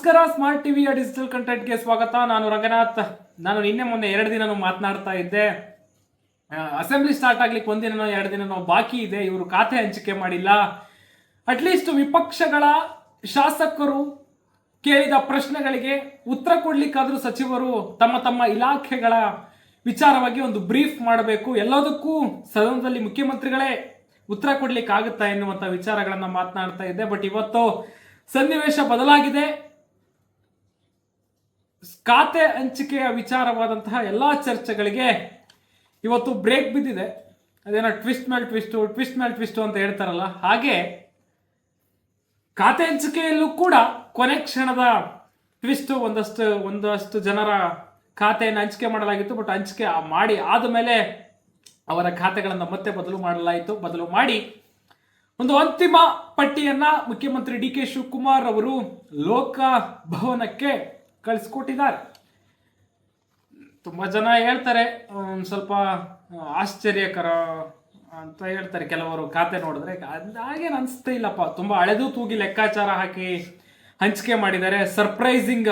ನಮಸ್ಕಾರ. ಸ್ಮಾರ್ಟ್ ಟಿವಿಯ ಡಿಜಿಟಲ್ ಕಂಟೆಂಟ್ಗೆ ಸ್ವಾಗತ. ನಾನು ರಂಗನಾಥ್. ನಾನು ನಿನ್ನೆ ಮೊನ್ನೆ 2 ದಿನ ಮಾತನಾಡ್ತಾ ಇದ್ದೆ. ಅಸೆಂಬ್ಲಿ ಸ್ಟಾರ್ಟ್ ಆಗ್ಲಿಕ್ಕೆ 1 ದಿನನೋ 2 ದಿನನೋ ಬಾಕಿ ಇದೆ. ಇವರು ಖಾತೆ ಹಂಚಿಕೆ ಮಾಡಿಲ್ಲ. ಅಟ್ಲೀಸ್ಟ್ ವಿಪಕ್ಷಗಳ ಶಾಸಕರು ಕೇಳಿದ ಪ್ರಶ್ನೆಗಳಿಗೆ ಉತ್ತರ ಕೊಡ್ಲಿಕ್ಕಾದ್ರೂ ಸಚಿವರು ತಮ್ಮ ತಮ್ಮ ಇಲಾಖೆಗಳ ವಿಚಾರವಾಗಿ ಒಂದು ಬ್ರೀಫ್ ಮಾಡಬೇಕು. ಎಲ್ಲದಕ್ಕೂ ಸದನದಲ್ಲಿ ಮುಖ್ಯಮಂತ್ರಿಗಳೇ ಉತ್ತರ ಕೊಡ್ಲಿಕ್ಕೆ ಆಗುತ್ತಾ ಎನ್ನುವಂತ ವಿಚಾರಗಳನ್ನ ಮಾತನಾಡ್ತಾ ಇದ್ದೆ. ಬಟ್ ಇವತ್ತು ಸನ್ನಿವೇಶ ಬದಲಾಗಿದೆ. ಖಾತೆ ಹಂಚಿಕೆಯ ವಿಚಾರವಾದಂತಹ ಎಲ್ಲಾ ಚರ್ಚೆಗಳಿಗೆ ಇವತ್ತು ಬ್ರೇಕ್ ಬಿದ್ದಿದೆ. ಅದೇನೋ ಟ್ವಿಸ್ಟ್ ಮೇಲೆ ಟ್ವಿಸ್ಟ್ ಅಂತ ಹೇಳ್ತಾರಲ್ಲ, ಹಾಗೆ ಖಾತೆ ಹಂಚಿಕೆಯಲ್ಲೂ ಕೂಡ ಕೊನೆ ಕ್ಷಣದ ಟ್ವಿಸ್ಟ್. ಒಂದಷ್ಟು ಜನರ ಖಾತೆಯನ್ನು ಹಂಚಿಕೆ ಮಾಡಲಾಗಿತ್ತು. ಬಟ್ ಹಂಚಿಕೆ ಮಾಡಿ ಆದಮೇಲೆ ಅವರ ಖಾತೆಗಳನ್ನು ಮತ್ತೆ ಬದಲು ಮಾಡಿ ಒಂದು ಅಂತಿಮ ಪಟ್ಟಿಯನ್ನ ಮುಖ್ಯಮಂತ್ರಿ ಡಿ ಕೆ ಶಿವಕುಮಾರ್ ಅವರು ಲೋಕ ಭವನಕ್ಕೆ ಕಳಿಸ್ಕೊಟ್ಟಿದ್ದಾರೆ. ತುಂಬಾ ಜನ ಹೇಳ್ತಾರೆ ಸ್ವಲ್ಪ ಆಶ್ಚರ್ಯಕರ ಅಂತ ಹೇಳ್ತಾರೆ ಕೆಲವರು. ಖಾತೆ ನೋಡಿದ್ರೆ ಹಾಗೇನು ಅನಿಸ್ತಾ ಇಲ್ಲಪ್ಪ, ತುಂಬಾ ಹಳೆದು ತೂಗಿ ಲೆಕ್ಕಾಚಾರ ಹಾಕಿ ಹಂಚಿಕೆ ಮಾಡಿದ್ದಾರೆ, ಸರ್ಪ್ರೈಸಿಂಗ್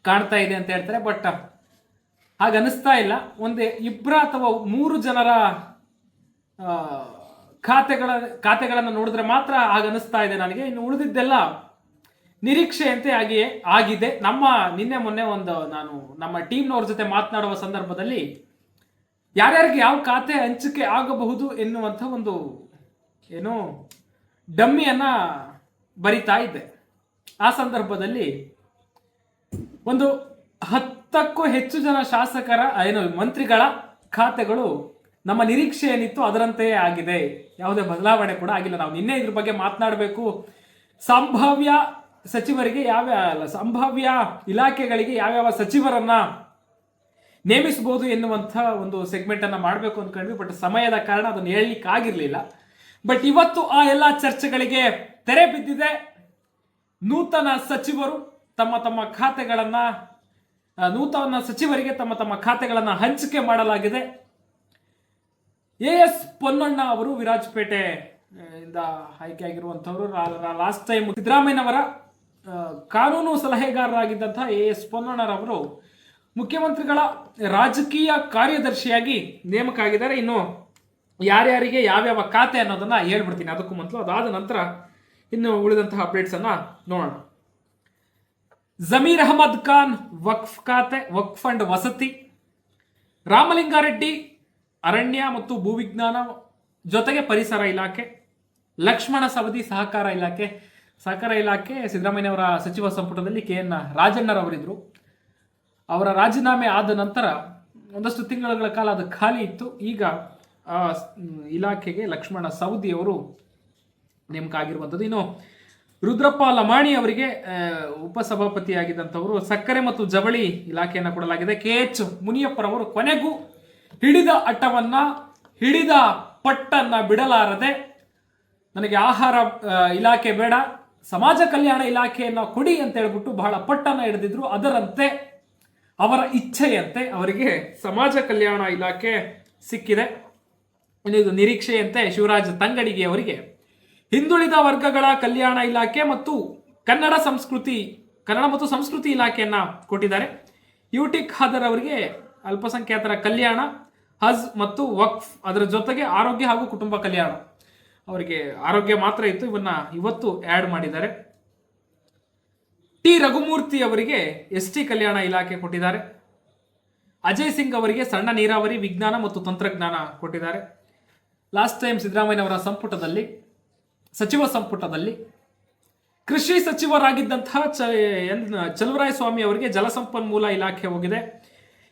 ಕಾಣ್ತಾ ಇದೆ ಅಂತ ಹೇಳ್ತಾರೆ. ಬಟ್ ಹಾಗೆ ಅನಿಸ್ತಾ ಇಲ್ಲ. ಒಂದೇ 2 ಅಥವಾ 3 ಜನರ ಖಾತೆಗಳನ್ನು ನೋಡಿದ್ರೆ ಮಾತ್ರ ಹಾಗನಿಸ್ತಾ ಇದೆ ನನಗೆ. ಇನ್ನು ಉಳಿದಿದ್ದೆಲ್ಲ ನಿರೀಕ್ಷೆಯಂತೆ ಆಗಿದೆ. ನಿನ್ನೆ ಮೊನ್ನೆ ನಾನು ನಮ್ಮ ಟೀಮ್ನವ್ರ ಜೊತೆ ಮಾತನಾಡುವ ಸಂದರ್ಭದಲ್ಲಿ ಯಾರ್ಯಾರಿಗೆ ಯಾವ ಖಾತೆ ಹಂಚಿಕೆ ಆಗಬಹುದು ಎನ್ನುವಂಥ ಒಂದು ಡಮ್ಮಿಯನ್ನ ಬರಿತಾ ಇದ್ದೆ. ಆ ಸಂದರ್ಭದಲ್ಲಿ ಒಂದು 10ಕ್ಕೂ ಹೆಚ್ಚು ಜನ ಶಾಸಕರ ಮಂತ್ರಿಗಳ ಖಾತೆಗಳು ನಮ್ಮ ನಿರೀಕ್ಷೆ ಏನಿತ್ತು ಅದರಂತೆಯೇ ಆಗಿದೆ. ಯಾವುದೇ ಬದಲಾವಣೆ ಕೂಡ ಆಗಿಲ್ಲ. ನಾವು ನಿನ್ನೆ ಇದ್ರ ಬಗ್ಗೆ ಮಾತನಾಡಬೇಕು. ಸಂಭಾವ್ಯ ಸಚಿವರಿಗೆ ಸಂಭಾವ್ಯ ಇಲಾಖೆಗಳಿಗೆ ಯಾವ್ಯಾವ ಸಚಿವರನ್ನ ನೇಮಿಸಬಹುದು ಎನ್ನುವಂಥ ಒಂದು ಸೆಗ್ಮೆಂಟ್ ಅನ್ನ ಮಾಡಬೇಕು ಅಂದ್ಕೊಂಡ್ವಿ. ಬಟ್ ಸಮಯದ ಕಾರಣ ಅದನ್ನು ಹೇಳಲಿಕ್ಕೆ ಆಗಿರ್ಲಿಲ್ಲ. ಬಟ್ ಇವತ್ತು ಆ ಎಲ್ಲ ಚರ್ಚೆಗಳಿಗೆ ತೆರೆ ಬಿದ್ದಿದೆ. ನೂತನ ಸಚಿವರಿಗೆ ತಮ್ಮ ಖಾತೆಗಳನ್ನ ಹಂಚಿಕೆ ಮಾಡಲಾಗಿದೆ. ಎಸ್ ಪೊನ್ನಣ್ಣ ಅವರು ವಿರಾಜಪೇಟೆ ಇಂದ ಆಯ್ಕೆಯಾಗಿರುವಂತವರು. ಲಾಸ್ಟ್ ಟೈಮ್ ಸಿದ್ದರಾಮಯ್ಯನವರ ಕಾನೂನು ಸಲಹೆಗಾರರಾಗಿದ್ದಂತಹ ಎಸ್ ಪೊನ್ನಣ್ಣರವರು ಮುಖ್ಯಮಂತ್ರಿಗಳ ರಾಜಕೀಯ ಕಾರ್ಯದರ್ಶಿಯಾಗಿ ನೇಮಕ ಆಗಿದ್ದಾರೆ. ಇನ್ನು ಯಾರ್ಯಾರಿಗೆ ಯಾವ್ಯಾವ ಖಾತೆ ಅನ್ನೋದನ್ನ ಹೇಳ್ಬಿಡ್ತೀನಿ. ಅದಕ್ಕೂ ಮೊದಲು ಅದಾದ ನಂತರ ಇನ್ನು ಉಳಿದಂತಹ ಅಪ್ಡೇಟ್ಸ್ ಅನ್ನ ನೋಡೋಣ. ಜಮೀರ್ ಅಹಮದ್ ಖಾನ್ ವಕ್ಫ್ ಖಾತೆ, ವಕ್ಫ್ ಅಂಡ್ ವಸತಿ. ರಾಮಲಿಂಗಾರೆಡ್ಡಿ ಅರಣ್ಯ ಮತ್ತು ಭೂವಿಜ್ಞಾನ ಜೊತೆಗೆ ಪರಿಸರ ಇಲಾಖೆ. ಲಕ್ಷ್ಮಣ ಸವದಿ ಸಹಕಾರ ಇಲಾಖೆ ಸಿದ್ದರಾಮಯ್ಯವರ ಸಚಿವ ಸಂಪುಟದಲ್ಲಿ KN ರಾಜಣ್ಣರವರಿದ್ರು. ಅವರ ರಾಜೀನಾಮೆ ಆದ ನಂತರ ಒಂದಷ್ಟು ತಿಂಗಳ ಕಾಲ ಅದು ಖಾಲಿ ಇತ್ತು. ಈಗ ಆ ಇಲಾಖೆಗೆ ಲಕ್ಷ್ಮಣ ಸವದಿ ಅವರು ನೇಮಕ ಆಗಿರುವಂಥದ್ದು. ಇನ್ನು ರುದ್ರಪ್ಪ ಲಮಾಣಿ ಅವರಿಗೆ ಉಪಸಭಾಪತಿಯಾಗಿದ್ದಂಥವರು. ಸಕ್ಕರೆ ಮತ್ತು ಜವಳಿ ಇಲಾಖೆಯನ್ನು ಕೊಡಲಾಗಿದೆ. KH ಮುನಿಯಪ್ಪರವರು ಕೊನೆಗೂ ಹಿಡಿದ ಪಟ್ಟನ್ನ ಬಿಡಲಾರದೆ ನನಗೆ ಆಹಾರ ಇಲಾಖೆ ಬೇಡ, ಸಮಾಜ ಕಲ್ಯಾಣ ಇಲಾಖೆಯನ್ನು ಕೊಡಿ ಅಂತ ಹೇಳ್ಬಿಟ್ಟು ಬಹಳ ಪಟ್ಟನ್ನ ಹಿಡಿದಿದ್ರು. ಅದರಂತೆ ಅವರ ಇಚ್ಛೆಯಂತೆ ಅವರಿಗೆ ಸಮಾಜ ಕಲ್ಯಾಣ ಇಲಾಖೆ ಸಿಕ್ಕಿದೆ. ಇದು ನಿರೀಕ್ಷೆಯಂತೆ ಶಿವರಾಜ್ ತಂಗಡಿಗೆ ಅವರಿಗೆ ಹಿಂದುಳಿದ ವರ್ಗಗಳ ಕಲ್ಯಾಣ ಇಲಾಖೆ ಮತ್ತು ಕನ್ನಡ ಮತ್ತು ಸಂಸ್ಕೃತಿ ಇಲಾಖೆಯನ್ನ ಕೊಟ್ಟಿದ್ದಾರೆ. UT ಖಾದರ್ ಅವರಿಗೆ ಅಲ್ಪಸಂಖ್ಯಾತರ ಕಲ್ಯಾಣ, ಹಜ್ ಮತ್ತು ವಕ್ಫ್, ಅದರ ಜೊತೆಗೆ ಆರೋಗ್ಯ ಹಾಗೂ ಕುಟುಂಬ ಕಲ್ಯಾಣ. ಅವರಿಗೆ ಆರೋಗ್ಯ ಮಾತ್ರ ಇತ್ತು, ಇವತ್ತು ಆಡ್ ಮಾಡಿದ್ದಾರೆ. ಟಿ ರಘುಮೂರ್ತಿ ಅವರಿಗೆ ST ಕಲ್ಯಾಣ ಇಲಾಖೆ ಕೊಟ್ಟಿದ್ದಾರೆ. ಅಜಯ್ ಸಿಂಗ್ ಅವರಿಗೆ ಸಣ್ಣ ನೀರಾವರಿ, ವಿಜ್ಞಾನ ಮತ್ತು ತಂತ್ರಜ್ಞಾನ ಕೊಟ್ಟಿದ್ದಾರೆ. ಲಾಸ್ಟ್ ಟೈಮ್ ಸಿದ್ದರಾಮಯ್ಯವರ ಸಚಿವ ಸಂಪುಟದಲ್ಲಿ ಕೃಷಿ ಸಚಿವರಾಗಿದ್ದಂತಹ ಚಲುವರಾಯ ಸ್ವಾಮಿ ಅವರಿಗೆ ಜಲಸಂಪನ್ಮೂಲ ಇಲಾಖೆ ಹೋಗಿದೆ.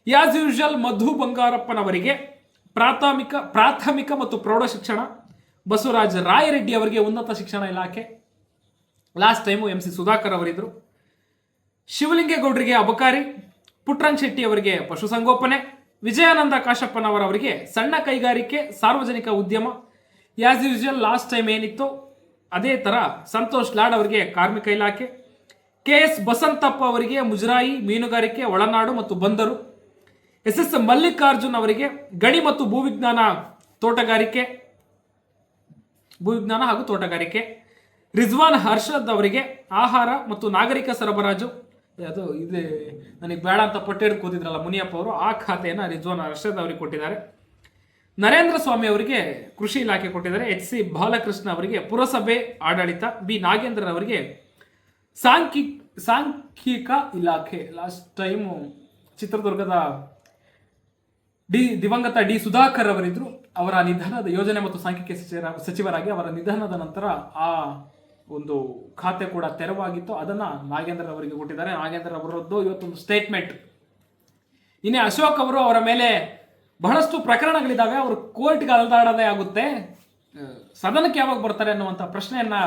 ಯಾಸ್ ಯೂಶುವಲ್ ಮಧು ಬಂಗಾರಪ್ಪನವರಿಗೆ ಪ್ರಾಥಮಿಕ ಮತ್ತು ಪ್ರೌಢ ಶಿಕ್ಷಣ, ಬಸವರಾಜ ರಾಯರೆಡ್ಡಿ ಅವರಿಗೆ ಉನ್ನತ ಶಿಕ್ಷಣ ಇಲಾಖೆ. ಲಾಸ್ಟ್ ಟೈಮು MC ಸುಧಾಕರ್ ಅವರಿದ್ರು. ಶಿವಲಿಂಗೇಗೌಡರಿಗೆ ಅಬಕಾರಿ, ಪುಟ್ರಂಗ್ ಶೆಟ್ಟಿ ಅವರಿಗೆ ಪಶುಸಂಗೋಪನೆ, ವಿಜಯಾನಂದ ಕಾಶಪ್ಪನವರವರಿಗೆ ಸಣ್ಣ ಕೈಗಾರಿಕೆ, ಸಾರ್ವಜನಿಕ ಉದ್ಯಮ. ಯಾಸ್ ಯೂಶುವಲ್ ಲಾಸ್ಟ್ ಟೈಮ್ ಏನಿತ್ತು ಅದೇ ತರ ಸಂತೋಷ್ ಲಾಡ್ ಅವರಿಗೆ ಕಾರ್ಮಿಕ ಇಲಾಖೆ. KS ಬಸಂತಪ್ಪ ಅವರಿಗೆ ಮುಜರಾಯಿ, ಮೀನುಗಾರಿಕೆ, ಒಳನಾಡು ಮತ್ತು ಬಂದರು. SS ಮಲ್ಲಿಕಾರ್ಜುನ್ ಅವರಿಗೆ ಗಣಿ ಮತ್ತು ಭೂವಿಜ್ಞಾನ ಹಾಗೂ ತೋಟಗಾರಿಕೆ. ರಿಜ್ವಾನ್ ಅರ್ಷದ್ ಅವರಿಗೆ ಆಹಾರ ಮತ್ತು ನಾಗರಿಕ ಸರಬರಾಜು, ಅದು ಇದೆ ನನಗೆ ಬೇಡ ಅಂತ ಪಟ್ಟೆಡ್ ಕೂತಿದ್ರಲ್ಲ ಮುನಿಯಪ್ಪ ಅವರು, ಆ ಖಾತೆಯನ್ನು ರಿಜ್ವಾನ್ ಅರ್ಷದ್ ಅವರಿಗೆ ಕೊಟ್ಟಿದ್ದಾರೆ. ನರೇಂದ್ರ ಸ್ವಾಮಿ ಅವರಿಗೆ ಕೃಷಿ ಇಲಾಖೆ ಕೊಟ್ಟಿದ್ದಾರೆ. ಎಚ್.ಸಿ. ಬಾಲಕೃಷ್ಣ ಅವರಿಗೆ ಪುರಸಭೆ ಆಡಳಿತ, ಬಿ. ನಾಗೇಂದ್ರ ಅವರಿಗೆ ಸಾಂಖ್ಯಿಕ ಇಲಾಖೆ. ಲಾಸ್ಟ್ ಟೈಮು ಚಿತ್ರದುರ್ಗದ ದಿವಂಗತ ಡಿ ಸುಧಾಕರ್ ಅವರಿದ್ರು. ಅವರ ನಿಧನದ ಯೋಜನೆ ಮತ್ತು ಸಾಂಖ್ಯಿಕ ಸಚಿವರಾಗಿ ಅವರ ನಿಧನದ ನಂತರ ಆ ಒಂದು ಖಾತೆ ಕೂಡ ತೆರವಾಗಿತ್ತು. ಅದನ್ನ ನಾಗೇಂದ್ರ ಅವರಿಗೆ ಕೊಟ್ಟಿದ್ದಾರೆ. ನಾಗೇಂದ್ರ ಅವರದ್ದು ಇವತ್ತೊಂದು ಸ್ಟೇಟ್ಮೆಂಟ್. ಇನ್ನೇ ಅಶೋಕ್ ಅವರು, ಅವರ ಮೇಲೆ ಬಹಳಷ್ಟು ಪ್ರಕರಣಗಳಿದ್ದಾವೆ, ಅವರು ಕೋರ್ಟ್ಗೆ ಅಲೆದಾಡೋದೇ ಆಗುತ್ತೆ, ಸದನಕ್ಕೆ ಯಾವಾಗ ಬರ್ತಾರೆ ಅನ್ನುವಂಥ ಪ್ರಶ್ನೆಯನ್ನ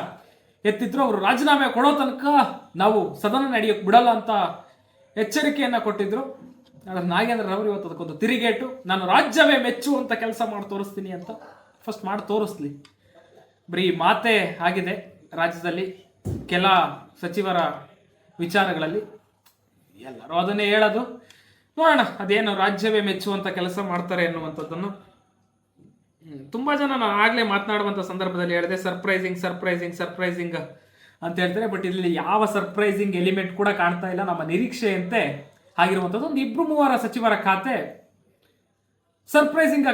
ಎತ್ತಿದ್ರು. ಅವರು ರಾಜೀನಾಮೆ ಕೊಡೋ ತನಕ ನಾವು ಸದನ ನಡೆಯೋಕೆ ಬಿಡಲ್ಲ ಅಂತ ಎಚ್ಚರಿಕೆಯನ್ನ ಕೊಟ್ಟಿದ್ರು. ಆದರೆ ನಾಗೇಂದ್ರ ಅವರು ಇವತ್ತು ಅದಕ್ಕೊಂದು ತಿರುಗೇಟು, ನಾನು ರಾಜ್ಯವೇ ಮೆಚ್ಚುವಂತ ಕೆಲಸ ಮಾಡಿ ತೋರಿಸ್ತೀನಿ ಅಂತ. ಫಸ್ಟ್ ಮಾಡಿ ತೋರಿಸ್ಲಿ. ಬರೀ ಮಾತೆ ಆಗಿದೆ ರಾಜ್ಯದಲ್ಲಿ ಕೆಲ ಸಚಿವರ ವಿಚಾರಗಳಲ್ಲಿ, ಎಲ್ಲರೂ ಅದನ್ನೇ ಹೇಳೋದು. ನೋಡೋಣ ಅದೇನು ರಾಜ್ಯವೇ ಮೆಚ್ಚುವಂತ ಕೆಲಸ ಮಾಡ್ತಾರೆ ಎನ್ನುವಂಥದ್ದನ್ನು. ತುಂಬಾ ಜನ ನಾನು ಆಗ್ಲೇ ಮಾತನಾಡುವಂತ ಸಂದರ್ಭದಲ್ಲಿ ಹೇಳಿದೆ ಸರ್ಪ್ರೈಸಿಂಗ್ ಸರ್ಪ್ರೈಸಿಂಗ್ ಸರ್ಪ್ರೈಸಿಂಗ್ ಅಂತ ಹೇಳ್ತಾರೆ. ಬಟ್ ಇಲ್ಲಿ ಯಾವ ಸರ್ಪ್ರೈಸಿಂಗ್ ಎಲಿಮೆಂಟ್ ಕೂಡ ಕಾಣ್ತಾ ಇಲ್ಲ. ನಮ್ಮ ನಿರೀಕ್ಷೆಯಂತೆ ಆಗಿರುವಂಥದ್ದು ಒಂದು 2-3 ಸಚಿವರ ಖಾತೆ ಸರ್ಪ್ರೈಸಿಂಗ್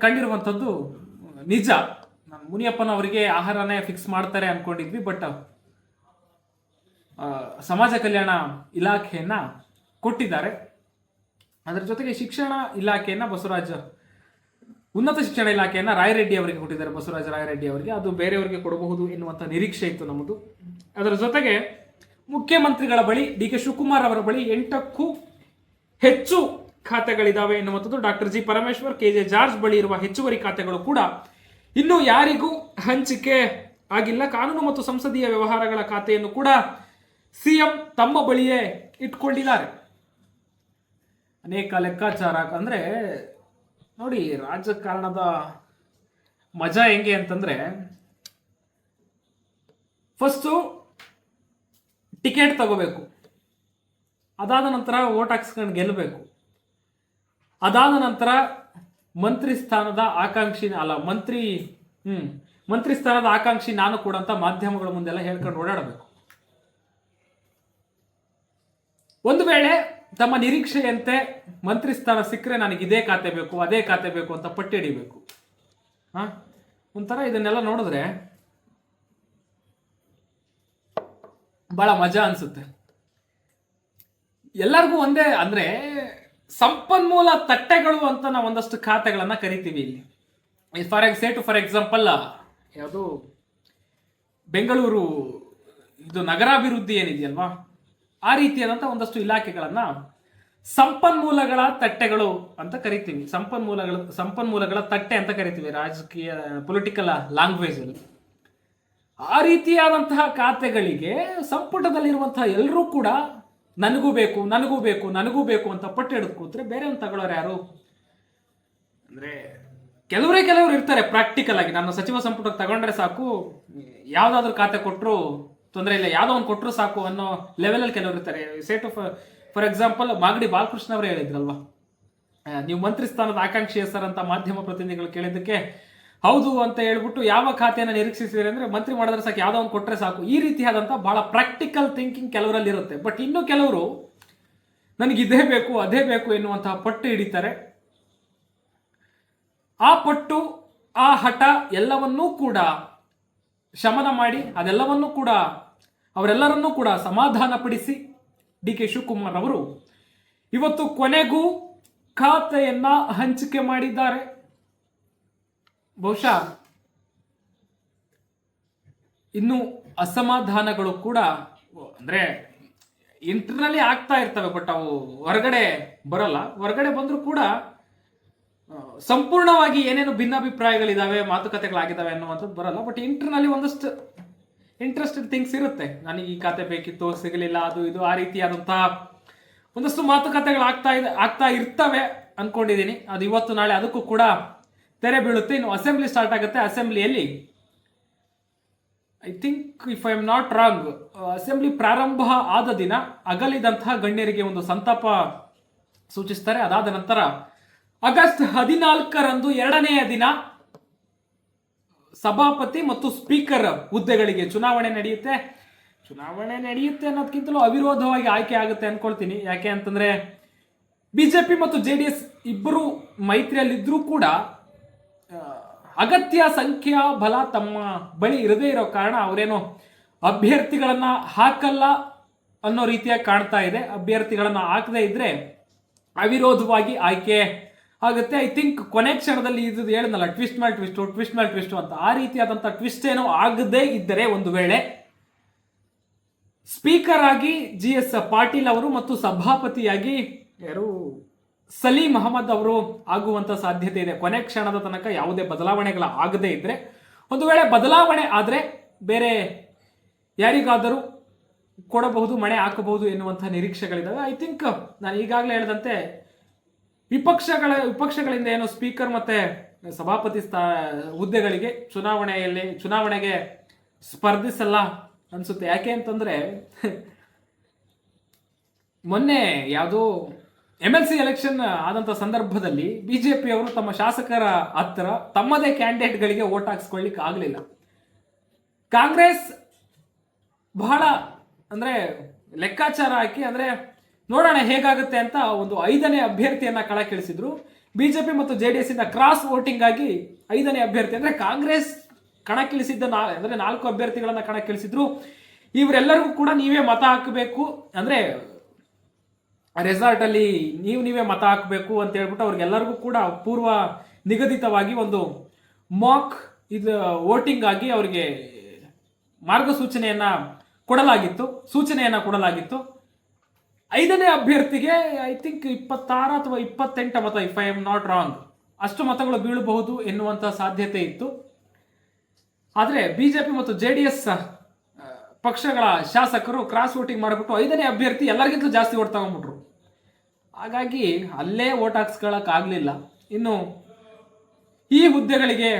ಕಂಡಿರುವಂಥದ್ದು ನಿಜ. ನಾನು ಮುನಿಯಪ್ಪನ ಅವರಿಗೆ ಆಹಾರನೇ ಫಿಕ್ಸ್ ಮಾಡ್ತಾರೆ ಅನ್ಕೊಂಡಿದ್ವಿ, ಬಟ್ ಸಮಾಜ ಕಲ್ಯಾಣ ಇಲಾಖೆಯನ್ನ ಕೊಟ್ಟಿದ್ದಾರೆ. ಅದರ ಜೊತೆಗೆ ಶಿಕ್ಷಣ ಇಲಾಖೆಯನ್ನ ಉನ್ನತ ಶಿಕ್ಷಣ ಇಲಾಖೆಯನ್ನ ರಾಯರೆಡ್ಡಿ ಅವರಿಗೆ ಕೊಟ್ಟಿದ್ದಾರೆ, ಬಸವರಾಜ ರಾಯರೆಡ್ಡಿ ಅವರಿಗೆ. ಅದು ಬೇರೆಯವರಿಗೆ ಕೊಡಬಹುದು ಎನ್ನುವಂಥ ನಿರೀಕ್ಷೆ ಇತ್ತು ನಮ್ಮದು. ಅದರ ಜೊತೆಗೆ ಮುಖ್ಯಮಂತ್ರಿಗಳ ಬಳಿ ಡಿ.ಕೆ. ಶಿವಕುಮಾರ್ ಅವರ ಬಳಿ 8ಕ್ಕೂ ಹೆಚ್ಚು ಖಾತೆಗಳಿದಾವೆ ಎನ್ನುವಂಥದ್ದು. Doctor G. Parameshwar, KJ. George ಬಳಿ ಇರುವ ಹೆಚ್ಚುವರಿ ಖಾತೆಗಳು ಕೂಡ ಇನ್ನೂ ಯಾರಿಗೂ ಹಂಚಿಕೆ ಆಗಿಲ್ಲ. ಕಾನೂನು ಮತ್ತು ಸಂಸದೀಯ ವ್ಯವಹಾರಗಳ ಖಾತೆಯನ್ನು ಕೂಡ ಸಿಎಂ ತಮ್ಮ ಬಳಿಯೇ ಇಟ್ಕೊಂಡಿದ್ದಾರೆ. ಅನೇಕ ಲೆಕ್ಕಾಚಾರ ಅಂದ್ರೆ ನೋಡಿ, ರಾಜಕಾರಣದ ಮಜಾ ಹೆಂಗೆ ಅಂತಂದ್ರೆ, ಫಸ್ಟು ಟಿಕೆಟ್ ತಗೋಬೇಕು, ಅದಾದ ನಂತರ ವೋಟ್ ಹಾಕ್ಸ್ಕೊಂಡು ಗೆಲ್ಲಬೇಕು, ಅದಾದ ನಂತರ ಮಂತ್ರಿ ಸ್ಥಾನದ ಆಕಾಂಕ್ಷಿ ನಾನು ಕೂಡ ಅಂತ ಮಾಧ್ಯಮಗಳ ಮುಂದೆಲ್ಲ ಹೇಳ್ಕೊಂಡು ಓಡಾಡಬೇಕು. ಒಂದು ವೇಳೆ ತಮ್ಮ ನಿರೀಕ್ಷೆಯಂತೆ ಮಂತ್ರಿ ಸ್ಥಾನ ಸಿಕ್ಕರೆ ನನಗೆ ಇದೇ ಖಾತೆ ಬೇಕು, ಅದೇ ಖಾತೆ ಬೇಕು ಅಂತ ಪಟ್ಟಿ ಹಿಡಿಬೇಕು. ಒಂಥರ ಇದನ್ನೆಲ್ಲ ನೋಡಿದ್ರೆ ಬಹಳ ಮಜಾ ಅನ್ಸುತ್ತೆ. ಎಲ್ಲರಿಗೂ ಒಂದೇ ಅಂದ್ರೆ ಸಂಪನ್ಮೂಲ ತಟ್ಟೆಗಳು ಅಂತ ನಾವು ಒಂದಷ್ಟು ಖಾತೆಗಳನ್ನ ಕರಿತೀವಿ ಇಲ್ಲಿ. ಫಾರ್ ಎಕ್ಸಾಂಪಲ್ ಯಾವುದು ಬೆಂಗಳೂರು ಇದು ನಗರಾಭಿವೃದ್ಧಿ ಏನಿದೆಯಲ್ವಾ, ಆ ರೀತಿಯಾದಂಥ ಒಂದಷ್ಟು ಇಲಾಖೆಗಳನ್ನ ಸಂಪನ್ಮೂಲಗಳ ತಟ್ಟೆಗಳು ಅಂತ ಕರಿತೀವಿ. ಸಂಪನ್ಮೂಲಗಳ ತಟ್ಟೆ ಅಂತ ಕರಿತೀವಿ ರಾಜಕೀಯ ಪೊಲಿಟಿಕಲ್ ಲ್ಯಾಂಗ್ವೇಜ್ ಅಲ್ಲಿ. ಆ ರೀತಿಯಾದಂತಹ ಖಾತೆಗಳಿಗೆ ಸಂಪುಟದಲ್ಲಿರುವಂತಹ ಎಲ್ಲರೂ ಕೂಡ ನನಗೂ ಬೇಕು ನನಗೂ ಬೇಕು ನನಗೂ ಬೇಕು ಅಂತ ಪಟ್ಟು ಹಿಡಿದು ಕೂತ್ರೆ ಬೇರೆ ಒಂದು ತಗೊಳ್ಳೋರು ಯಾರು ಅಂದ್ರೆ ಕೆಲವರು ಇರ್ತಾರೆ ಪ್ರಾಕ್ಟಿಕಲ್ ಆಗಿ. ನಾನು ಸಚಿವ ಸಂಪುಟಕ್ಕೆ ತಗೊಂಡ್ರೆ ಸಾಕು, ಯಾವ್ದಾದ್ರು ಖಾತೆ ಕೊಟ್ಟರು ತೊಂದರೆ ಇಲ್ಲ, ಯಾವ್ದೋ ಒಂದು ಕೊಟ್ಟರು ಸಾಕು ಅನ್ನೋ ಲೆವೆಲಲ್ಲಿ ಕೆಲವರು ಇರ್ತಾರೆ. ಫಾರ್ ಎಕ್ಸಾಂಪಲ್ ಮಾಗಡಿ ಬಾಲಕೃಷ್ಣ ಅವರೇ ಹೇಳಿದ್ರಲ್ವಾ, ನೀವು ಮಂತ್ರಿ ಸ್ಥಾನದ ಆಕಾಂಕ್ಷಿ ಸರ್ ಅಂತ ಮಾಧ್ಯಮ ಪ್ರತಿನಿಧಿಗಳು ಕೇಳಿದ್ದಕ್ಕೆ ಹೌದು ಅಂತ ಹೇಳ್ಬಿಟ್ಟು ಯಾವ ಖಾತೆಯನ್ನು ನಿರೀಕ್ಷಿಸಿದ್ರೆ ಅಂದ್ರೆ ಮಂತ್ರಿ ಮಾಡಿದ್ರೆ ಸಾಕು, ಯಾವ್ದೋ ಒಂದು ಕೊಟ್ಟರೆ ಸಾಕು. ಈ ರೀತಿಯಾದಂಥ ಬಹಳ ಪ್ರಾಕ್ಟಿಕಲ್ ಥಿಂಕಿಂಗ್ ಕೆಲವರಲ್ಲಿ ಇರುತ್ತೆ. ಬಟ್ ಇನ್ನು ಕೆಲವರು ನನಗೆ ಇದೇ ಬೇಕು ಅದೇ ಬೇಕು ಎನ್ನುವಂತಹ ಪಟ್ಟು ಹಿಡಿತಾರೆ. ಆ ಪಟ್ಟು ಆ ಹಠ ಎಲ್ಲವನ್ನೂ ಕೂಡ ಶಮನ ಮಾಡಿ ಅದೆಲ್ಲವನ್ನೂ ಕೂಡ ಅವರೆಲ್ಲರನ್ನೂ ಕೂಡ ಸಮಾಧಾನಪಡಿಸಿ ಡಿ.ಕೆ. ಶಿವಕುಮಾರ್ ಅವರು ಇವತ್ತು ಕೊನೆಗೂ ಖಾತೆಯನ್ನ ಹಂಚಿಕೆ ಮಾಡಿದ್ದಾರೆ. ಬಹುಶಃ ಇನ್ನು ಅಸಮಾಧಾನಗಳು ಕೂಡ ಅಂದ್ರೆ ಇಂಟರ್ನಲ್ಲಿ ಆಗ್ತಾ ಇರ್ತವೆ, ಬಟ್ ಅವು ಹೊರಗಡೆ ಬರಲ್ಲ. ಹೊರಗಡೆ ಬಂದರೂ ಕೂಡ ಸಂಪೂರ್ಣವಾಗಿ ಏನೇನು ಭಿನ್ನಾಭಿಪ್ರಾಯಗಳಿದಾವೆ, ಮಾತುಕತೆಗಳಾಗಿದ್ದಾವೆ ಅನ್ನುವಂಥದ್ದು ಬರಲ್ಲ. ಬಟ್ ಇಂಟರ್ನಲ್ಲಿ ಒಂದಷ್ಟು ಇಂಟ್ರೆಸ್ಟೆಡ್ ಥಿಂಗ್ಸ್ ಇರುತ್ತೆ. ನನಗೆ ಈ ಖಾತೆ ಬೇಕಿತ್ತು, ಸಿಗಲಿಲ್ಲ, ಅದು ಇದು, ಆ ರೀತಿಯಾದಂತಹ ಒಂದಷ್ಟು ಮಾತುಕತೆಗಳು ಆಗ್ತಾ ಇರ್ತವೆ ಅನ್ಕೊಂಡಿದ್ದೀನಿ. ಅದು ಇವತ್ತು ನಾಳೆ ಅದಕ್ಕೂ ಕೂಡ ತೆರೆ ಬೀಳುತ್ತೆ. ಇನ್ನು ಅಸೆಂಬ್ಲಿ ಸ್ಟಾರ್ಟ್ ಆಗುತ್ತೆ. ಅಸೆಂಬ್ಲಿಯಲ್ಲಿ I think if I am not wrong, assembly ಪ್ರಾರಂಭ ಆದ ದಿನ ಅಗಲಿದಂತಹ ಗಣ್ಯರಿಗೆ ಒಂದು ಸಂತಾಪ ಸೂಚಿಸ್ತಾರೆ. ಅದಾದ ನಂತರ ಆಗಸ್ಟ್ 14ರಂದು 2ನೆಯ ದಿನ ಸಭಾಪತಿ ಮತ್ತು ಸ್ಪೀಕರ್ ಹುದ್ದೆಗಳಿಗೆ ಚುನಾವಣೆ ನಡೆಯುತ್ತೆ ಅನ್ನೋದಕ್ಕಿಂತಲೂ ಅವಿರೋಧವಾಗಿ ಆಯ್ಕೆ ಆಗುತ್ತೆ ಅನ್ಕೊಳ್ತೀನಿ. ಯಾಕೆ ಅಂತಂದ್ರೆ ಬಿಜೆಪಿ ಮತ್ತು JDS ಇಬ್ಬರು ಮೈತ್ರಿಯಲ್ಲಿದ್ದರೂ ಕೂಡ ಅಗತ್ಯ ಸಂಖ್ಯಾ ಬಲ ತಮ್ಮ ಬಳಿ ಇರದೇ ಇರೋ ಕಾರಣ ಅವರೇನೋ ಅಭ್ಯರ್ಥಿಗಳನ್ನ ಹಾಕಲ್ಲ ಅನ್ನೋ ರೀತಿಯಾಗಿ ಕಾಣ್ತಾ ಇದೆ. ಅಭ್ಯರ್ಥಿಗಳನ್ನ ಹಾಕದೇ ಇದ್ರೆ ಅವಿರೋಧವಾಗಿ ಆಯ್ಕೆ ಆಗುತ್ತೆ. ಐ ಥಿಂಕ್ ಕೊನೆ ಕ್ಷಣದಲ್ಲಿ ಇದು ಹೇಳಿದ್ನಲ್ಲ, ಟ್ವಿಸ್ಟ್ ಮೇಲೆ ಟ್ವಿಸ್ಟ್ ಅಂತ, ಆ ರೀತಿಯಾದಂಥ ಟ್ವಿಸ್ಟ್ ಏನೋ ಆಗದೇ ಇದ್ದರೆ ಒಂದು ವೇಳೆ ಸ್ಪೀಕರ್ ಆಗಿ GS ಪಾಟೀಲ್ ಅವರು ಮತ್ತು ಸಭಾಪತಿಯಾಗಿ ಯಾರು ಸಲೀಂ ಅಹಮದ್ ಅವರು ಆಗುವಂತ ಸಾಧ್ಯತೆ ಇದೆ. ಕೊನೆ ಕ್ಷಣದ ತನಕ ಯಾವುದೇ ಬದಲಾವಣೆಗಳ ಆಗದೇ ಇದ್ರೆ, ಒಂದು ವೇಳೆ ಬದಲಾವಣೆ ಆದರೆ ಬೇರೆ ಯಾರಿಗಾದರೂ ಕೊಡಬಹುದು, ಮಣೆ ಹಾಕಬಹುದು ಎನ್ನುವಂತಹ ನಿರೀಕ್ಷೆಗಳಿದ್ದಾವೆ. ಐ ಥಿಂಕ್ ನಾನು ಈಗಾಗಲೇ ಹೇಳಿದಂತೆ ವಿಪಕ್ಷಗಳಿಂದ ಏನು ಸ್ಪೀಕರ್ ಮತ್ತೆ ಸಭಾಪತಿ ಹುದ್ದೆಗಳಿಗೆ ಚುನಾವಣೆಗೆ ಸ್ಪರ್ಧಿಸಲ್ಲ ಅನ್ಸುತ್ತೆ. ಯಾಕೆ ಅಂತಂದ್ರೆ ಮೊನ್ನೆ ಯಾವುದೋ MLC ಎಲೆಕ್ಷನ್ ಆದಂತ ಸಂದರ್ಭದಲ್ಲಿ ಬಿಜೆಪಿ ಅವರು ತಮ್ಮ ಶಾಸಕರ ಹತ್ತಿರ ತಮ್ಮದೇ ಕ್ಯಾಂಡಿಡೇಟ್ಗಳಿಗೆ ವೋಟ್ ಹಾಕ್ಸ್ಕೊಳ್ಳಿಕ್ಕೆ ಆಗಲಿಲ್ಲ. ಕಾಂಗ್ರೆಸ್ ಬಹಳ ಅಂದ್ರೆ ಲೆಕ್ಕಾಚಾರ ಹಾಕಿ ಅಂದ್ರೆ ನೋಡೋಣ ಹೇಗಾಗುತ್ತೆ ಅಂತ ಒಂದು 5ನೇ ಅಭ್ಯರ್ಥಿಯನ್ನ ಕಣಕ್ಕಿಳಿಸಿದ್ರು. ಬಿಜೆಪಿ ಮತ್ತು JDS ಇಂದ ಕ್ರಾಸ್ ವೋಟಿಂಗ್ ಆಗಿ 5ನೇ ಅಭ್ಯರ್ಥಿ ಅಂದ್ರೆ ಕಾಂಗ್ರೆಸ್ ಕಣಕ್ಕಿಳಿಸಿದ್ದ ಅಂದ್ರೆ 4 ಅಭ್ಯರ್ಥಿಗಳನ್ನ ಕಣಕ್ಕಿಳಿಸಿದ್ರು. ಇವರೆಲ್ಲರಿಗೂ ಕೂಡ ನೀವೇ ಮತ ಹಾಕಬೇಕು, ಅಂದ್ರೆ ರೆಸಾರ್ಟ್ ಅಲ್ಲಿ ನೀವೇ ಮತ ಹಾಕಬೇಕು ಅಂತ ಹೇಳ್ಬಿಟ್ಟು ಅವ್ರಿಗೆಲ್ಲರಿಗೂ ಕೂಡ ಪೂರ್ವ ನಿಗದಿತವಾಗಿ ಒಂದು ಮಾಕ್ ವೋಟಿಂಗ್ ಆಗಿ ಅವರಿಗೆ ಸೂಚನೆಯನ್ನ ಕೊಡಲಾಗಿತ್ತು. 5ನೇ ಅಭ್ಯರ್ಥಿಗೆ ಐ ಥಿಂಕ್ 26 ಅಥವಾ 28 ಮತ, if I am not wrong, ಅಷ್ಟು ಮತಗಳು ಬೀಳಬಹುದು ಎನ್ನುವಂತ ಸಾಧ್ಯತೆ ಇತ್ತು. ಆದ್ರೆ ಬಿಜೆಪಿ ಮತ್ತು JDS ಪಕ್ಷಗಳ ಶಾಸಕರು ಕ್ರಾಸ್ ವೋಟಿಂಗ್ ಮಾಡಿಬಿಟ್ಟು 5ನೇ ಅಭ್ಯರ್ಥಿ ಎಲ್ಲರಿಗಿಂತಲೂ ಜಾಸ್ತಿ ವೋಟ್ ತಗೊಂಡ್ಬಿಟ್ರು. ಹಾಗಾಗಿ ಅಲ್ಲೇ ವೋಟ್ ಹಾಕ್ಸ್ಕೊಳಕ್ ಆಗ್ಲಿಲ್ಲ. ಇನ್ನು ಈ ಹುದ್ದೆಗಳಿಗೆ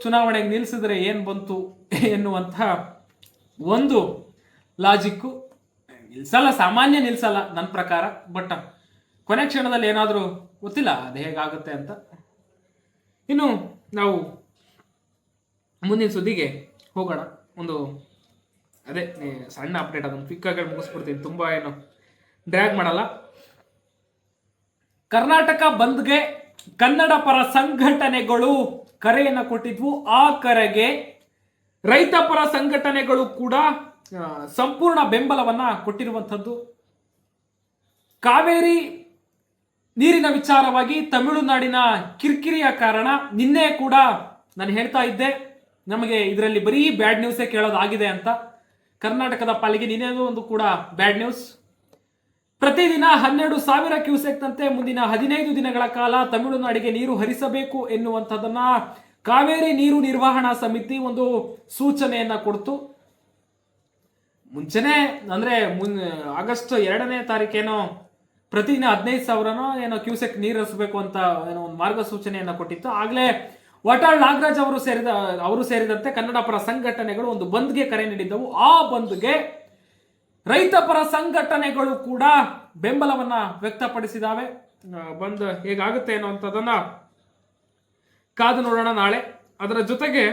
ಚುನಾವಣೆಗೆ ನಿಲ್ಲಿಸಿದ್ರೆ ಏನ್ ಬಂತು ಎನ್ನುವಂತ ಒಂದು ಲಾಜಿಕ್ಕು ಸಾಮಾನ್ಯ ನಿಲ್ಸಲ್ಲ ನನ್ನ ಪ್ರಕಾರ. ಬಟ್ ಕೊನೆ ಕ್ಷಣದಲ್ಲಿ ಏನಾದರೂ ಗೊತ್ತಿಲ್ಲ ಅದು ಹೇಗಾಗುತ್ತೆ ಅಂತ. ಇನ್ನು ನಾವು ಮುಂದಿನ ಸುದ್ದಿಗೆ ಹೋಗೋಣ. ಒಂದು ಅದೇ ಸಣ್ಣ ಅಪ್ಡೇಟ್, ಅದನ್ನು ಕ್ವಿಕ್ಕಾಗಿ ಮುಗಿಸ್ಬಿಡ್ತೀನಿ, ತುಂಬಾ ಏನು ಡ್ರ್ಯಾಗ್ ಮಾಡಲ್ಲ. ಕರ್ನಾಟಕ ಬಂದ್ಗೆ ಕನ್ನಡ ಪರ ಸಂಘಟನೆಗಳು ಕರೆಯನ್ನು ಕೊಟ್ಟಿದ್ವು. ಆ ಕರೆಗೆ ರೈತ ಪರ ಸಂಘಟನೆಗಳು ಕೂಡ ಸಂಪೂರ್ಣ ಬೆಂಬಲವನ್ನ ಕೊಟ್ಟಿರುವಂಥದ್ದು. ಕಾವೇರಿ ನೀರಿನ ವಿಚಾರವಾಗಿ ತಮಿಳುನಾಡಿನ ಕಿರಿಕಿರಿಯ ಕಾರಣ ನಿನ್ನೆ ಕೂಡ ನಾನು ಹೇಳ್ತಾ ಇದ್ದೆ, ನಮಗೆ ಇದರಲ್ಲಿ ಬರೀ ಬ್ಯಾಡ್ ನ್ಯೂಸೇ ಕೇಳೋದಾಗಿದೆ ಅಂತ. ಕರ್ನಾಟಕದ ಪಾಲಿಗೆ ನಿನ್ನೆದು ಒಂದು ಕೂಡ ಬ್ಯಾಡ್ ನ್ಯೂಸ್. ಪ್ರತಿದಿನ 12,000 ಕ್ಯೂಸೆಕ್ನಂತೆ ಮುಂದಿನ 15 ದಿನಗಳ ಕಾಲ ತಮಿಳುನಾಡಿಗೆ ನೀರು ಹರಿಸಬೇಕು ಎನ್ನುವಂಥದ್ದನ್ನ ಕಾವೇರಿ ನೀರು ನಿರ್ವಹಣಾ ಸಮಿತಿ ಒಂದು ಸೂಚನೆಯನ್ನ ಕೊಡ್ತು. ಮುಂಚೆನೆ ಅಂದ್ರೆ ಆಗಸ್ಟ್ 2ನೇ ತಾರೀಕೇನೋ ಪ್ರತಿದಿನ 15,000 ಏನೋ ಕ್ಯೂಸೆಕ್ ನೀರು ಹರಿಸಬೇಕು ಅಂತ ಏನೋ ಒಂದು ಮಾರ್ಗಸೂಚನೆಯನ್ನ ಕೊಟ್ಟಿತ್ತು. ಆಗ್ಲೇ ವಾಟಾಳ್ ನಾಗರಾಜ್ ಅವರು ಸೇರಿದಂತೆ ಕನ್ನಡ ಪರ ಸಂಘಟನೆಗಳು ಒಂದು ಬಂದ್ಗೆ ಕರೆ ನೀಡಿದ್ದವು. ಆ ಬಂದ್ಗೆ ರೈತ ಪರ ಸಂಘಟನೆಗಳು ಕೂಡ ಬೆಂಬಲವನ್ನ ವ್ಯಕ್ತಪಡಿಸಿದಾವೆ. ಬಂದ್ ಹೇಗಾಗುತ್ತೆ ಅನ್ನುವಂಥದ್ದನ್ನ ಕಾದು ನೋಡೋಣ ನಾಳೆ. ಅದರ ಜೊತೆಗೆ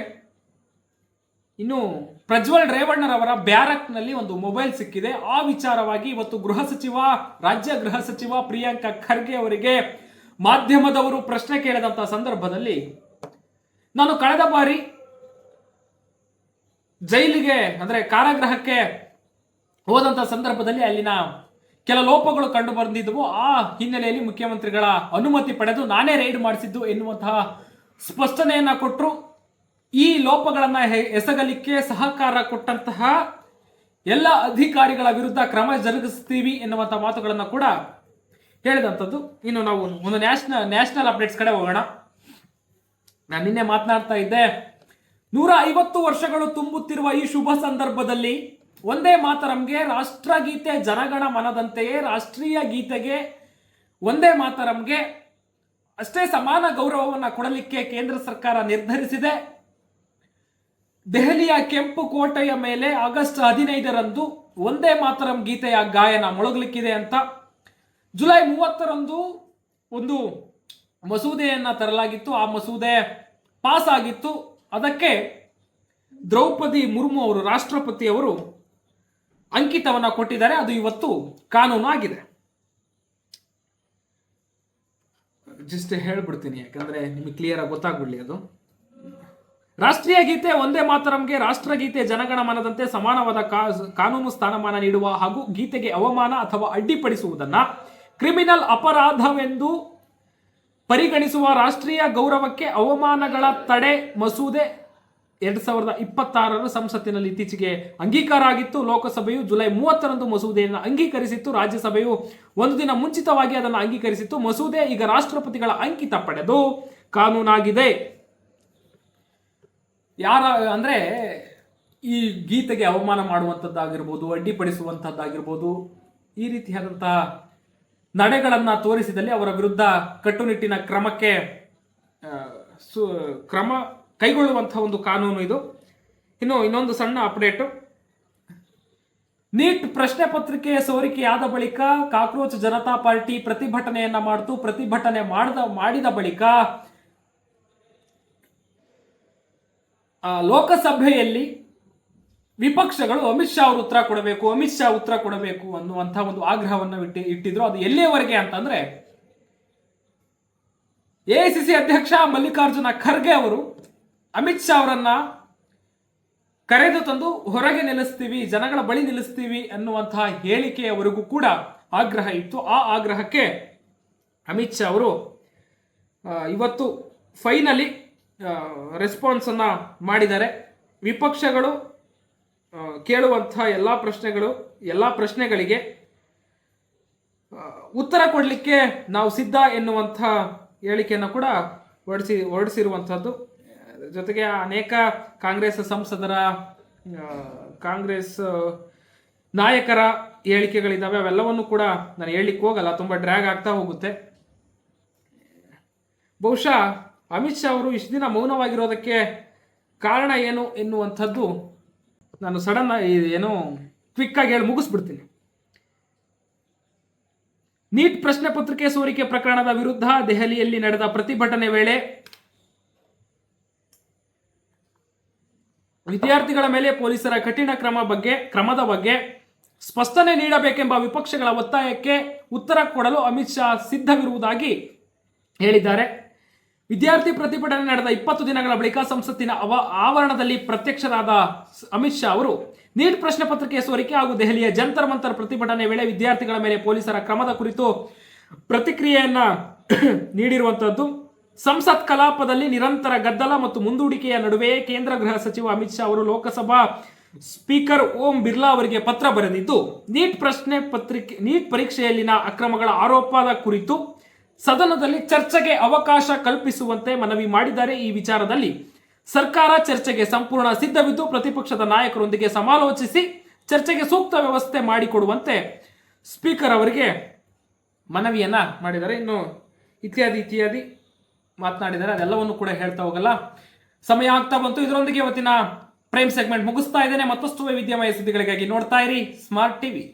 ಇನ್ನು ಪ್ರಜ್ವಲ್ ರೇವಣ್ಣರವರ ಬ್ಯಾರಕ್ನಲ್ಲಿ ಒಂದು ಮೊಬೈಲ್ ಸಿಕ್ಕಿದೆ. ಆ ವಿಚಾರವಾಗಿ ಇವತ್ತು ರಾಜ್ಯ ಗೃಹ ಸಚಿವ ಪ್ರಿಯಾಂಕ ಖರ್ಗೆ ಅವರಿಗೆ ಮಾಧ್ಯಮದವರು ಪ್ರಶ್ನೆ ಕೇಳಿದಂತ ಸಂದರ್ಭದಲ್ಲಿ, ನಾನು ಕಳೆದ ಬಾರಿ ಜೈಲಿಗೆ ಅಂದ್ರೆ ಕಾರಾಗೃಹಕ್ಕೆ ಹೋದಂತ ಸಂದರ್ಭದಲ್ಲಿ ಅಲ್ಲಿನ ಕೆಲ ಲೋಪಗಳು ಕಂಡು ಬಂದಿದ್ದವು. ಆ ಹಿನ್ನೆಲೆಯಲ್ಲಿ ಮುಖ್ಯಮಂತ್ರಿಗಳ ಅನುಮತಿ ಪಡೆದು ನಾನೇ ರೈಡ್ ಮಾಡಿಸಿದ್ದು ಎನ್ನುವಂತಹ ಸ್ಪಷ್ಟನೆಯನ್ನ ಕೊಟ್ಟರು. ಈ ಲೋಪಗಳನ್ನ ಎಸಗಲಿಕ್ಕೆ ಸಹಕಾರ ಕೊಟ್ಟಂತಹ ಎಲ್ಲ ಅಧಿಕಾರಿಗಳ ವಿರುದ್ಧ ಕ್ರಮ ಜರುಗಿಸ್ತೀವಿ ಎನ್ನುವಂತಹ ಮಾತುಗಳನ್ನ ಕೂಡ ಹೇಳಿದಂಥದ್ದು. ಇನ್ನು ನಾವು ಒಂದು ನ್ಯಾಷನಲ್ ಅಪ್ಡೇಟ್ಸ್ ಕಡೆ ಹೋಗೋಣ. ನಾನು ನಿನ್ನೆ ಮಾತನಾಡ್ತಾ ಇದ್ದೆ, 150 ವರ್ಷಗಳು ತುಂಬುತ್ತಿರುವ ಈ ಶುಭ ಸಂದರ್ಭದಲ್ಲಿ ಒಂದೇ ಮಾತರಂಗೆ ರಾಷ್ಟ್ರಗೀತೆ ಜನಗಣ ಮನದಂತೆಯೇ ರಾಷ್ಟ್ರೀಯ ಗೀತೆಗೆ ಒಂದೇ ಮಾತರಂಗೆ ಅಷ್ಟೇ ಸಮಾನ ಗೌರವವನ್ನು ಕೊಡಲಿಕ್ಕೆ ಕೇಂದ್ರ ಸರ್ಕಾರ ನಿರ್ಧರಿಸಿದೆ. ದೆಹಲಿಯ ಕೆಂಪು ಕೋಟೆಯ ಮೇಲೆ ಆಗಸ್ಟ್ 15ರಂದು ಒಂದೇ ಮಾತರಂ ಗೀತೆಯ ಗಾಯನ ಮೊಳಗಲಿಕ್ಕಿದೆ ಅಂತ. ಜುಲೈ 30ರಂದು ಒಂದು ಮಸೂದೆಯನ್ನ ತರಲಾಗಿತ್ತು. ಆ ಮಸೂದೆ ಪಾಸ್ ಆಗಿತ್ತು. ಅದಕ್ಕೆ ದ್ರೌಪದಿ ಮುರ್ಮು ಅವರು, ರಾಷ್ಟ್ರಪತಿಯವರು ಅಂಕಿತವನ್ನ ಕೊಟ್ಟಿದ್ದಾರೆ. ಅದು ಇವತ್ತು ಕಾನೂನು ಆಗಿದೆ. ಜಸ್ಟ್ ಹೇಳ್ಬಿಡ್ತೀನಿ, ಯಾಕಂದ್ರೆ ನಿಮಗೆ ಕ್ಲಿಯರ್ ಆಗಿ ಗೊತ್ತಾಗ್ಬಿಡ್ಲಿ. ಅದು ರಾಷ್ಟ್ರೀಯ ಗೀತೆ ಒಂದೇ ಮಾತರಂಗೆ ರಾಷ್ಟ್ರಗೀತೆ ಜನಗಣ ಮನದಂತೆ ಸಮಾನವಾದ ಕಾನೂನು ಸ್ಥಾನಮಾನ ನೀಡುವ ಹಾಗೂ ಗೀತೆಗೆ ಅವಮಾನ ಅಥವಾ ಅಡ್ಡಿಪಡಿಸುವುದನ್ನ ಕ್ರಿಮಿನಲ್ ಅಪರಾಧವೆಂದು ಪರಿಗಣಿಸುವ ರಾಷ್ಟ್ರೀಯ ಗೌರವಕ್ಕೆ ಅವಮಾನಗಳ ತಡೆ ಮಸೂದೆ 2026 ಸಂಸತ್ತಿನಲ್ಲಿ ಇತ್ತೀಚೆಗೆ ಅಂಗೀಕಾರ ಆಗಿತ್ತು. ಲೋಕಸಭೆಯು ಜುಲೈ 30ರಂದು ಮಸೂದೆಯನ್ನು ಅಂಗೀಕರಿಸಿತ್ತು. ರಾಜ್ಯಸಭೆಯು ಒಂದು ದಿನ ಮುಂಚಿತವಾಗಿ ಅದನ್ನು ಅಂಗೀಕರಿಸಿತ್ತು. ಮಸೂದೆ ಈಗ ರಾಷ್ಟ್ರಪತಿಗಳ ಅಂಕಿತ ಪಡೆದು ಕಾನೂನಾಗಿದೆ. ಅಂದ್ರೆ ಈ ಗೀತೆಗೆ ಅವಮಾನ ಮಾಡುವಂಥದ್ದಾಗಿರ್ಬೋದು, ಅಡ್ಡಿಪಡಿಸುವಂಥದ್ದಾಗಿರ್ಬೋದು, ಈ ರೀತಿಯಾದಂತಹ ನಡೆಗಳನ್ನ ತೋರಿಸಿದಲ್ಲಿ ಅವರ ವಿರುದ್ಧ ಕಟ್ಟುನಿಟ್ಟಿನ ಕ್ರಮ ಕೈಗೊಳ್ಳುವಂತಹ ಒಂದು ಕಾನೂನು ಇದು. ಇನ್ನೊಂದು ಸಣ್ಣ ಅಪ್ಡೇಟು. ನೀಟ್ ಪ್ರಶ್ನೆ ಪತ್ರಿಕೆ ಸೋರಿಕೆಯಾದ ಬಳಿಕ ಕಾಕ್ರೋಚ್ ಜನತಾ ಪಾರ್ಟಿ ಪ್ರತಿಭಟನೆಯನ್ನ ಪ್ರತಿಭಟನೆ ಮಾಡಿದ ಬಳಿಕ ಲೋಕಸಭೆಯಲ್ಲಿ ವಿಪಕ್ಷಗಳು ಅಮಿತ್ ಶಾ ಅವರು ಉತ್ತರ ಕೊಡಬೇಕು ಅನ್ನುವಂತಹ ಒಂದು ಆಗ್ರಹವನ್ನು ಇಟ್ಟಿದ್ರು. ಅದು ಎಲ್ಲಿಯವರೆಗೆ ಅಂತಂದ್ರೆ, ಎಐಸಿಸಿ ಅಧ್ಯಕ್ಷ ಮಲ್ಲಿಕಾರ್ಜುನ ಖರ್ಗೆ ಅವರು ಅಮಿತ್ ಶಾ ಅವರನ್ನ ಕರೆದು ತಂದು ಹೊರಗೆ ನಿಲ್ಲಿಸ್ತೀವಿ, ಜನಗಳ ಬಳಿ ನಿಲ್ಲಿಸ್ತೀವಿ ಅನ್ನುವಂತಹ ಹೇಳಿಕೆಯವರೆಗೂ ಕೂಡ ಆಗ್ರಹ ಇತ್ತು. ಆ ಆಗ್ರಹಕ್ಕೆ ಅಮಿತ್ ಶಾ ಅವರು ಇವತ್ತು ಫೈನಲಿ ರೆಸ್ಪಾನ್ಸ್ ಅನ್ನ ಮಾಡಿದ್ದಾರೆ. ವಿಪಕ್ಷಗಳು ಕೇಳುವಂತಹ ಎಲ್ಲ ಪ್ರಶ್ನೆಗಳಿಗೆ ಉತ್ತರ ಕೊಡಲಿಕ್ಕೆ ನಾವು ಸಿದ್ಧ ಎನ್ನುವಂಥ ಹೇಳಿಕೆಯನ್ನು ಕೂಡ ಹೊರಡಿಸಿರುವಂಥದ್ದು. ಜೊತೆಗೆ ಅನೇಕ ಕಾಂಗ್ರೆಸ್ ಸಂಸದರ, ಕಾಂಗ್ರೆಸ್ ನಾಯಕರ ಹೇಳಿಕೆಗಳಿದ್ದಾವೆ. ಅವೆಲ್ಲವನ್ನು ಕೂಡ ನಾನು ಹೇಳಲಿಕ್ಕೆ ಹೋಗಲ್ಲ, ತುಂಬ ಡ್ರ್ಯಾಗ್ ಆಗ್ತಾ ಹೋಗುತ್ತೆ. ಬಹುಶಃ ಅಮಿತ್ ಶಾ ಅವರು ಇಷ್ಟು ದಿನ ಮೌನವಾಗಿರೋದಕ್ಕೆ ಕಾರಣ ಏನು ಎನ್ನುವಂಥದ್ದು ನಾನು ಸಡನ್ ಕ್ವಿಕ್ ಆಗಿ ಹೇಳಿ ಮುಗಿಸ್ಬಿಡ್ತೀನಿ. ನೀಟ್ ಪ್ರಶ್ನೆ ಪತ್ರಿಕೆ ಸೋರಿಕೆ ಪ್ರಕರಣದ ವಿರುದ್ಧ ದೆಹಲಿಯಲ್ಲಿ ನಡೆದ ಪ್ರತಿಭಟನೆ ವೇಳೆ ವಿದ್ಯಾರ್ಥಿಗಳ ಮೇಲೆ ಪೊಲೀಸರ ಕಠಿಣ ಕ್ರಮದ ಬಗ್ಗೆ ಸ್ಪಷ್ಟನೆ ನೀಡಬೇಕೆಂಬ ವಿಪಕ್ಷಗಳ ಒತ್ತಾಯಕ್ಕೆ ಉತ್ತರ ಕೊಡಲು ಅಮಿತ್ ಶಾ ಸಿದ್ಧವಿರುವುದಾಗಿ ಹೇಳಿದ್ದಾರೆ. ವಿದ್ಯಾರ್ಥಿ ಪ್ರತಿಭಟನೆ ನಡೆದ 20 ದಿನಗಳ ಬಳಿಕ ಸಂಸತ್ತಿನ ಆವರಣದಲ್ಲಿ ಪ್ರತ್ಯಕ್ಷರಾದ ಅಮಿತ್ ಶಾ ಅವರು ನೀಟ್ ಪ್ರಶ್ನೆ ಪತ್ರಿಕೆ ಸೋರಿಕೆ ಹಾಗೂ ದೆಹಲಿಯ ಜಂತರ್ ಮಂತರ್ ಪ್ರತಿಭಟನೆ ವೇಳೆ ವಿದ್ಯಾರ್ಥಿಗಳ ಮೇಲೆ ಪೊಲೀಸರ ಕ್ರಮದ ಕುರಿತು ಪ್ರತಿಕ್ರಿಯೆಯನ್ನ ನೀಡಿರುವಂತದ್ದು. ಸಂಸತ್ ಕಲಾಪದಲ್ಲಿ ನಿರಂತರ ಗದ್ದಲ ಮತ್ತು ಮುಂದೂಡಿಕೆಯ ನಡುವೆ ಕೇಂದ್ರ ಗೃಹ ಸಚಿವ ಅಮಿತ್ ಶಾ ಅವರು ಲೋಕಸಭಾ ಸ್ಪೀಕರ್ ಓಂ ಬಿರ್ಲಾ ಅವರಿಗೆ ಪತ್ರ ಬರೆದಿದ್ದು, ನೀಟ್ ಪರೀಕ್ಷೆಯಲ್ಲಿನ ಅಕ್ರಮಗಳ ಆರೋಪದ ಕುರಿತು ಸದನದಲ್ಲಿ ಚರ್ಚೆಗೆ ಅವಕಾಶ ಕಲ್ಪಿಸುವಂತೆ ಮನವಿ ಮಾಡಿದ್ದಾರೆ. ಈ ವಿಚಾರದಲ್ಲಿ ಸರ್ಕಾರ ಚರ್ಚೆಗೆ ಸಂಪೂರ್ಣ ಸಿದ್ಧವಿದ್ದು ಪ್ರತಿಪಕ್ಷದ ನಾಯಕರೊಂದಿಗೆ ಸಮಾಲೋಚಿಸಿ ಚರ್ಚೆಗೆ ಸೂಕ್ತ ವ್ಯವಸ್ಥೆ ಮಾಡಿಕೊಡುವಂತೆ ಸ್ಪೀಕರ್ ಅವರಿಗೆ ಮನವಿಯನ್ನ ಮಾಡಿದ್ದಾರೆ. ಇನ್ನು ಇತ್ಯಾದಿ ಮಾತನಾಡಿದ್ದಾರೆ. ಅದೆಲ್ಲವನ್ನು ಕೂಡ ಹೇಳ್ತಾ ಹೋಗಲ್ಲ, ಸಮಯ ಆಗ್ತಾ ಬಂತು. ಇದರೊಂದಿಗೆ ಇವತ್ತಿನ ಪ್ರೈಮ್ ಸೆಗ್ಮೆಂಟ್ ಮುಗಿಸ್ತಾ ಇದ್ದೇನೆ. ಮತ್ತಷ್ಟು ವೈವಿಧ್ಯಮಯ ಸುದ್ದಿಗಳಿಗಾಗಿ ನೋಡ್ತಾ ಇರಿ ಸ್ಮಾರ್ಟ್ ಟಿವಿ.